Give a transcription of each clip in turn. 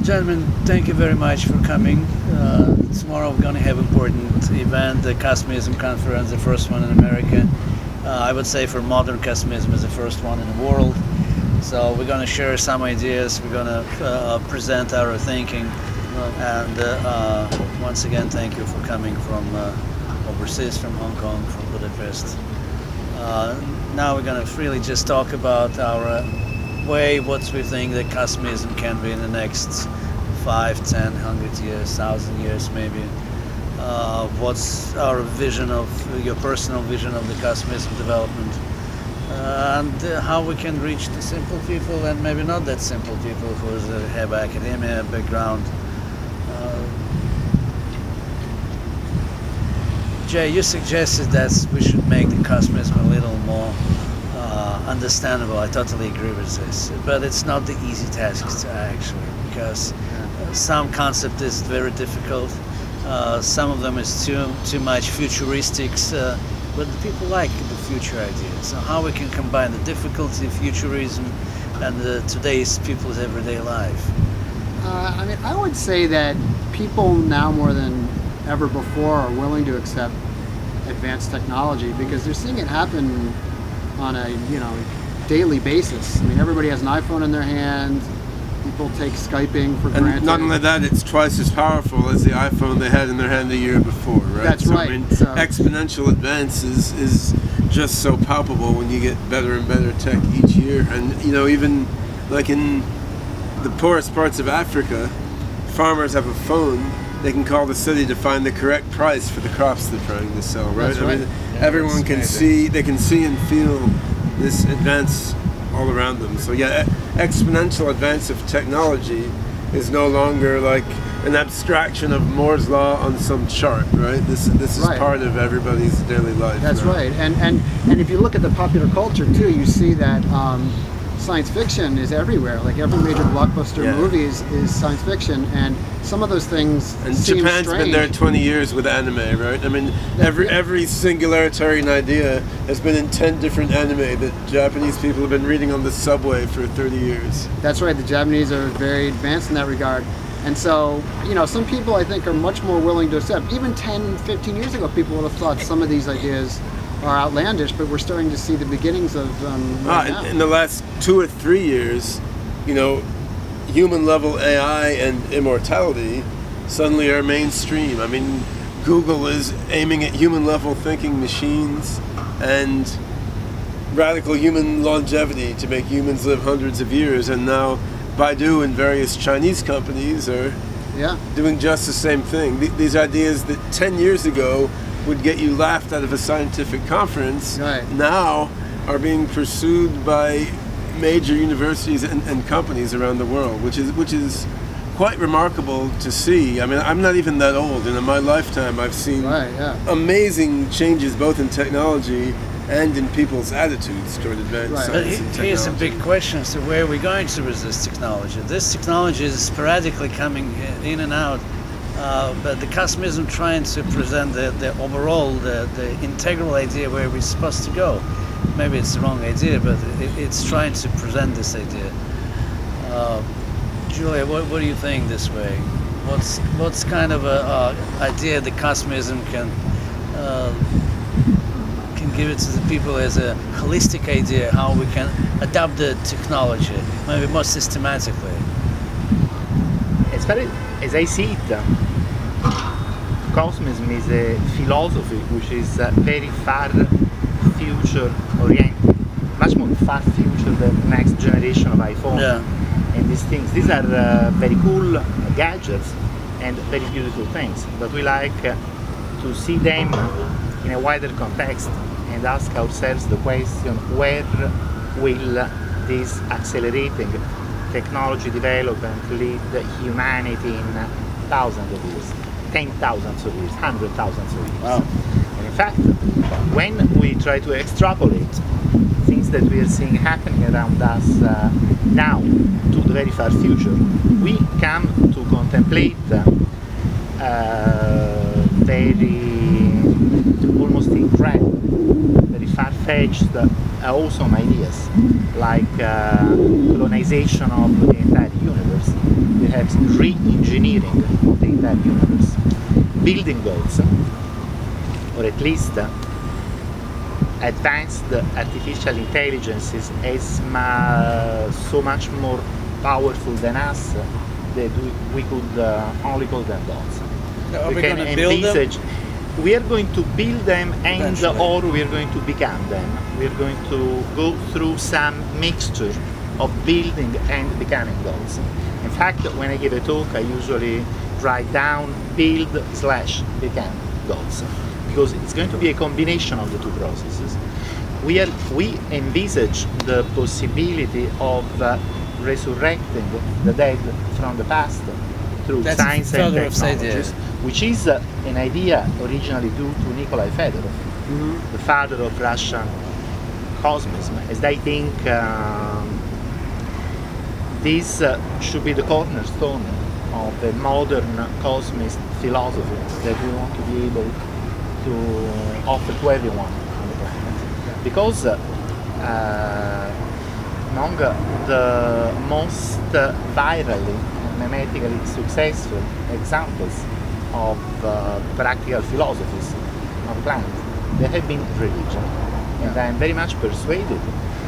Gentlemen, thank you very much for coming. Tomorrow we're going to have an important event, the Cosmism conference, the first one in America. I would say for modern Cosmism is the first one in the world. So we're going to share some ideas, we're going to present our thinking, and once again thank you for coming from overseas, from Hong Kong, from Budapest. Now we're going to freely just talk about our way, what we think that Cosmism can be in the next 5, 10, 100 years, 1,000 years maybe. What's our vision of, your personal vision of the Cosmism development, and how we can reach the simple people and maybe not that simple people who have academia background. Jay, you suggested that we should make the Cosmism a little more understandable. I totally agree with this, but it's not the easy task actually, because some concept is very difficult. Some of them is too much futuristics, but the people like the future ideas. So how we can combine the difficulty, futurism, and today's people's everyday life? I would say that people now more than ever before are willing to accept advanced technology because they're seeing it happen on a daily basis. Everybody has an iPhone in their hand. People take Skyping for granted. And not only that, it's twice as powerful as the iPhone they had in their hand the year before, right? That's right. Exponential advance is just so palpable when you get better and better tech each year. And even like in the poorest parts of Africa, farmers have a phone. They can call the city to find the correct price for the crops they're trying to sell, right? That's right. Everyone can see, they can see and feel this advance all around them. So exponential advance of technology is no longer like an abstraction of Moore's law on some chart, right? This is right. Part of everybody's daily life. That's right. And if you look at the popular culture too, you see that science fiction is everywhere. Like every major blockbuster movie is science fiction, and some of those things and seem Japan's strange. been there 20 years with anime, right? Every singularitarian idea has been in 10 different anime that Japanese people have been reading on the subway for 30 years. That's right. The Japanese are very advanced in that regard. And so, some people I think are much more willing to accept. Even 10, 15 years ago, people would have thought some of these ideas are outlandish, but we're starting to see the beginnings of right now. In the last 2 or 3 years, human level AI and immortality suddenly are mainstream. Google is aiming at human level thinking machines and radical human longevity to make humans live hundreds of years, and now Baidu and various Chinese companies are doing just the same thing. These ideas that 10 years ago would get you laughed out of a scientific conference, now are being pursued by major universities and companies around the world, which is quite remarkable to see. I'm not even that old, and in my lifetime I've seen amazing changes both in technology and in people's attitudes toward advanced science and technology. Here's a big question: so where are we going to with this technology? This technology is sporadically coming in and out. But the Cosmism trying to present the overall, the integral idea where we're supposed to go. Maybe it's the wrong idea, but it's trying to present this idea. Giulio, what do you think this way? What's kind of a idea the Cosmism can give it to the people as a holistic idea, how we can adapt the technology, maybe more systematically? As I see it, Cosmism is a philosophy which is very far future oriented, much more far future than the next generation of iPhone and these things. These are very cool gadgets and very beautiful things, but we like to see them in a wider context and ask ourselves the question, where will this accelerating technology development lead humanity in thousands of years, 10,000s of years, 100,000s of years? Wow. And in fact, when we try to extrapolate things that we are seeing happening around us now to the very far future, we come to contemplate very almost incredible, very far-fetched, awesome ideas, like colonization of the entire universe, perhaps re-engineering of the entire universe, building gods, or at least advanced artificial intelligences as so much more powerful than us that we could only call them gods. Are We we can going to build them? envisage. We are going to build them, and Eventually. or we are going to become them. We are going to go through some mixture of building and becoming gods. In fact, when I give a talk, I usually write down build/become gods, because it's going to be a combination of the two processes. We envisage the possibility of resurrecting the dead from the past through That's science and Fedorov said, technologies, which is an idea originally due to Nikolai Fedorov, the father of Russian Cosmism, as I think this should be the cornerstone of a modern cosmist philosophy that we want to be able to offer to everyone on the planet. Because among the most virally and memetically successful examples of practical philosophies on the planet, there have been religion. And I am very much persuaded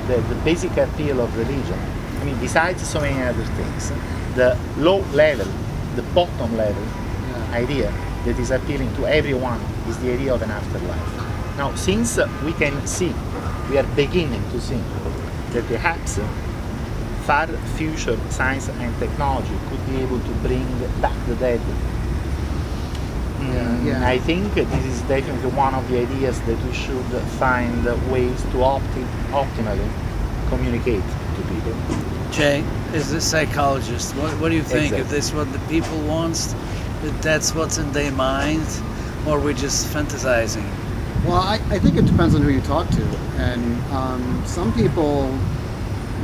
that the basic appeal of religion, I mean, besides so many other things, the low level, the bottom level idea that is appealing to everyone is the idea of an afterlife. Now, since we can see, we are beginning to see that perhaps far future science and technology could be able to bring back the dead. I think this is definitely one of the ideas that we should find ways to optimally communicate to people. Jay, as a psychologist, what do you think? Exactly. If this is what the people want, if that's what's in their mind, or we're just fantasizing? Well, I think it depends on who you talk to, and some people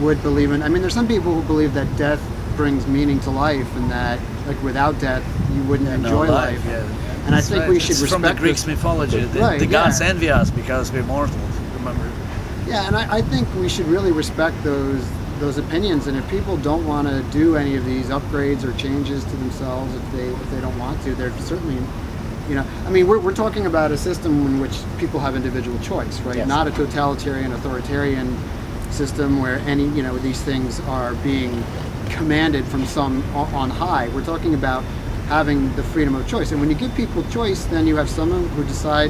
would believe in. I mean, there's some people who believe that death brings meaning to life, and that like without death you wouldn't enjoy life. Yeah. And I That's think right. we should It's respect from the Greek this. mythology. Right, The gods yeah. envy us because we're mortal. Remember? Yeah, and I think we should really respect those opinions. And if people don't want to do any of these upgrades or changes to themselves, if they don't want to, they're certainly, I mean, we're talking about a system in which people have individual choice, right? Yes. Not a totalitarian, authoritarian system where any, these things are being commanded from some on high. We're talking about having the freedom of choice. And when you give people choice, then you have some who decide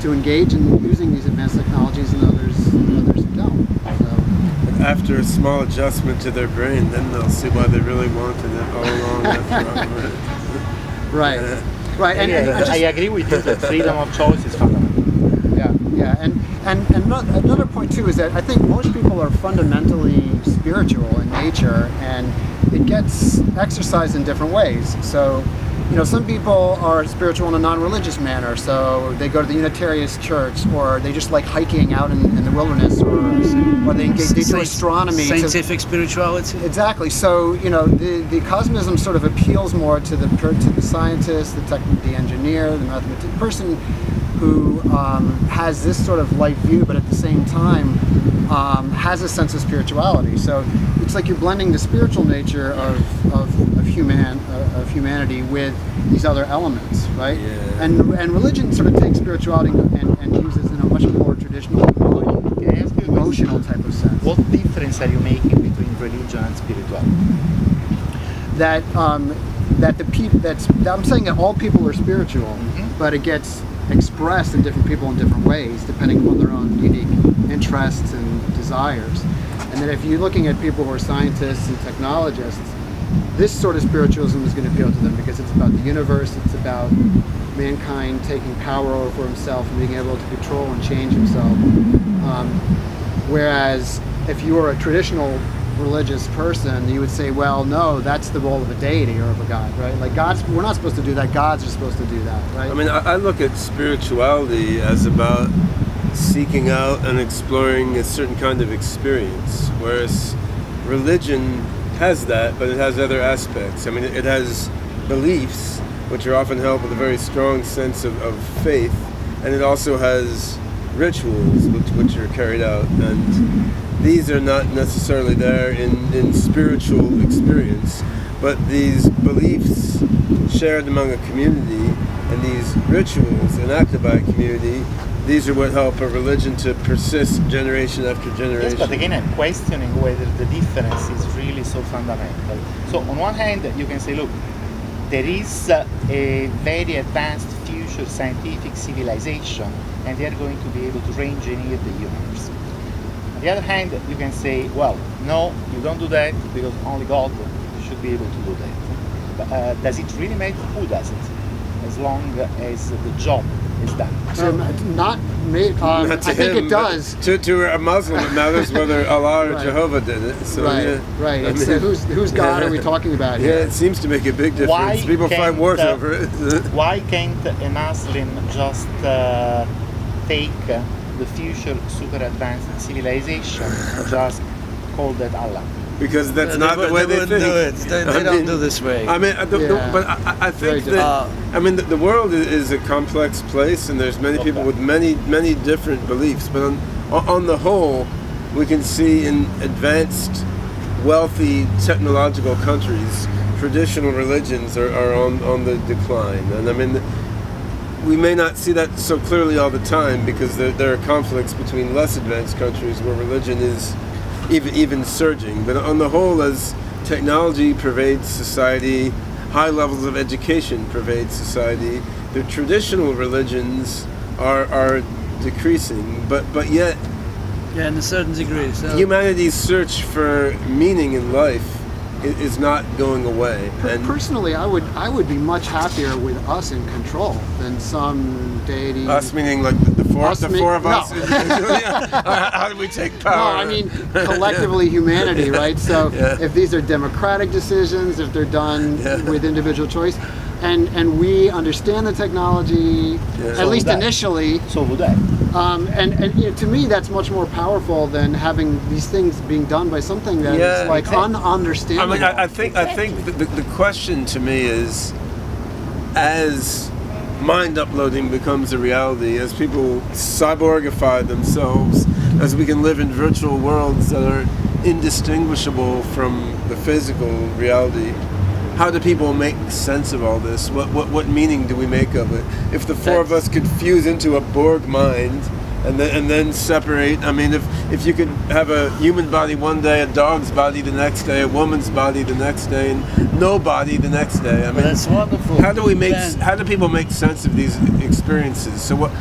to engage in using these advanced technologies and others who don't. So, After a small adjustment to their brain, then they'll see why they really wanted it all along. right. Right. And I agree with you that freedom of choice is fundamental. yeah. And another point too is that I think most people are fundamentally spiritual in nature, and it gets exercised in different ways. So, some people are spiritual in a non-religious manner, so they go to the Unitarianist church, or they just like hiking out in the wilderness, or they do astronomy. Scientific spirituality. Exactly. So, the Cosmism sort of appeals more to the scientist, the engineer, the mathematician, person who has this sort of light view, but at the same time has a sense of spirituality. So it's like you're blending the spiritual nature of humanity with these other elements, right? Yeah. And religion sort of takes spirituality and uses it in a much more traditional, Can I ask you a question? emotional type of sense. What difference are you making between religion and spirituality? That the people I'm saying that all people are spiritual, but it gets expressed in different people in different ways depending upon their own unique interests and desires. And that if you're looking at people who are scientists and technologists, this sort of spiritualism is going to appeal to them because it's about the universe, it's about mankind taking power over himself and being able to control and change himself. Whereas if you were a traditional religious person, you would say, well, no, that's the role of a deity or of a god, right? Like we're not supposed to do that, gods are supposed to do that, right? I mean, I look at spirituality as about seeking out and exploring a certain kind of experience, whereas religion has that, but it has other aspects. I mean, it has beliefs, which are often held with a very strong sense of faith, and it also has rituals which are carried out, and these are not necessarily there in spiritual experience, but these beliefs shared among a community and these rituals enacted by a community, these are what help a religion to persist generation after generation. Yes, but again, I'm questioning whether the difference is really so fundamental. So on one hand, you can say, look, there is a very advanced future scientific civilization, and they are going to be able to re-engineer the universe. On the other hand, you can say, well, no, you don't do that because only God should be able to do that. But does it really matter who does it, as long as the job is done? Not me. I think him, it does. To a Muslim, it matters whether Allah or Right. Jehovah did it. So, Right, yeah. right. I It's, mean, whose God are we talking about Yeah, here? it seems to make a big difference. Why People fight can't, wars over it. Why can't a Muslim just take the future super advanced civilization and just call that Allah? Because that's not the way they wouldn't think. do it. They don't do this way. I mean, Yeah. but I think Very that I mean the world is a complex place, and there's many people with many different beliefs. But on the whole, we can see in advanced, wealthy, technological countries, traditional religions are on the decline. And I mean, we may not see that so clearly all the time because there are conflicts between less advanced countries where religion is even surging. But on the whole, as technology pervades society, high levels of education pervade society, the traditional religions are decreasing, but yet Yeah, in a certain degree. So humanity's search for meaning in life is not going away. And Personally, I would be much happier with us in control than some deity. us meaning like the four of us. No. individually, how do we take No, power? I mean collectively humanity, right? So Yeah. if these are democratic decisions, if they're done Yeah. with individual choice, and we understand the technology, Yeah. at least that- initially, So would I. and you know, to me that's much more powerful than having these things being done by something that is Yeah, like exactly. ununderstandable. I mean, I think the question to me is, as mind uploading becomes a reality, as people cyborgify themselves, as we can live in virtual worlds that are indistinguishable from the physical reality, how do people make sense of all this? What meaning do we make of it? If the four of us could fuse into a Borg mind and then separate, I mean, if you could have a human body one day, a dog's body the next day, a woman's body the next day, and no body the next day, I mean, that's wonderful. how do Then- people make sense of these experiences? So what